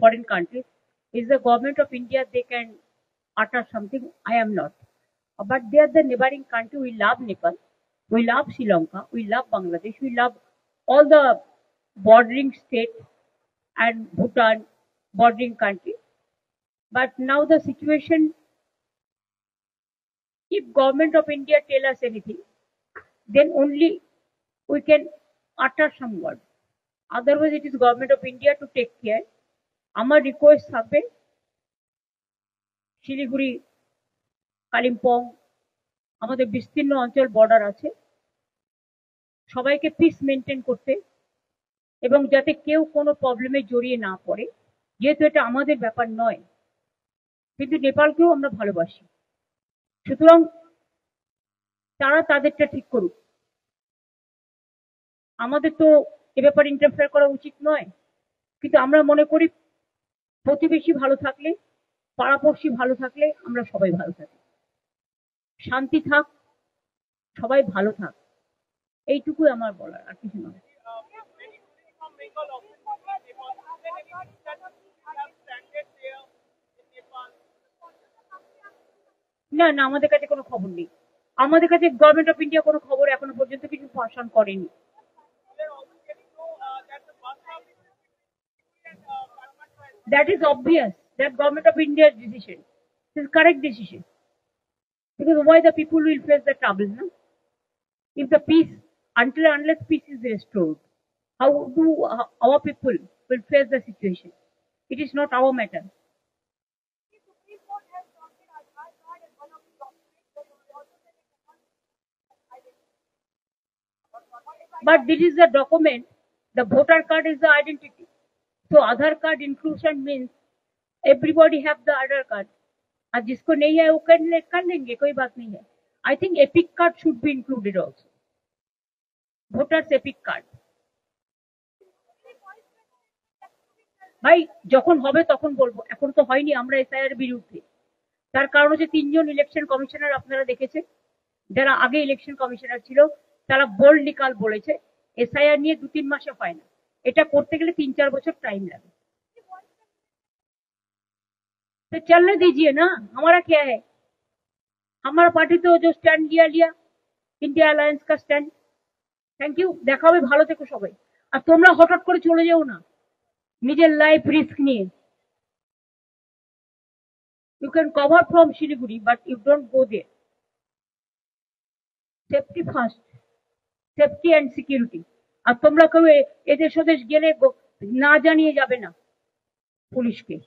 foreign countries. Is the government of India, they can utter something. I am not. But they are the neighboring country. We love Nepal. We love Sri Lanka. We love Bangladesh. We love all the bordering states and Bhutan bordering country. But now the situation, if government of India tell us anything, then only we can utter some word. Otherwise, it is government of India to take care. আমার request থাকবে শিলিগুড়ি কালিম্পং আমাদের বিস্তীর্ণ অঞ্চল border আছে সবাইকে piece maintain করতে এবং যাতে কেউ কোনো প্রবলেমে জড়িয়ে না পড়ে যেহেতু এটা আমাদের ব্যাপার নয় কিন্তু নেপালকেও আমরা ভালোবাসি সুতরাং তারা তাদেরটা ঠিক করুক আমাদের তো এ ব্যাপারে ইন্টারফেয়ার করা উচিত নয় কিন্তু আমরা মনে করি প্রতিবেশী ভালো থাকলে পাড়াপড়শি ভালো থাকলে আমরা সবাই ভালো থাকি শান্তি থাক সবাই ভালো থাক এইটুকুই আমার বলার আর কিছু নয় না না আমাদের কাছে কোনো খবর নেই আমাদের কাছে গভর্নমেন্ট অফ ইন্ডিয়া কোনো খবর এখনো পর্যন্ত কিছু পাশন করেনি That is obvious. That government of India's decision. It is correct decision. Because why the people will face the trouble, no? If the peace, unless peace is restored, how do our people will face the situation? It is not our matter. But this is the document. The voter card is the identity. So Aadhaar card inclusion means everybody have the Aadhaar card. और जिसको नहीं है वो कर लेंगे कोई बात नहीं है I think epic card should be included also. Voters epic card. ভাই যখন হবে তখন বলবো এখন তো হয়নি আমরা এসআইআর বিরুদ্ধে তার কারণ হচ্ছে তিনজন ইলেকশন কমিশনার আপনারা দেখেছেন যারা আগে ইলেকশন কমিশনার ছিল তারা বোল্ডলি কাল বলেছে এসআইআর নিয়ে 2-3 মাসে হয় না এটা করতে গেলে 3-4 বছর টাइम लगे तो चलने दीजिए ना हमारा क्या है हमारा पार्टी तो जो स्टैंड लिया इंडिया अलायंस का स्टैंड थैंक यू देखा হবে ভালো থেকো সবাই আর তোমরা হঠাৎ করে চলে যাও না নিজের লাইফ রিস্ক নিয়ে you can cover from Shiliguri but you don't go there safety first safety and security আর তোমরা কেউ এদেশ ওদেশ গেলে না জানিয়ে যাবে না পুলিশকে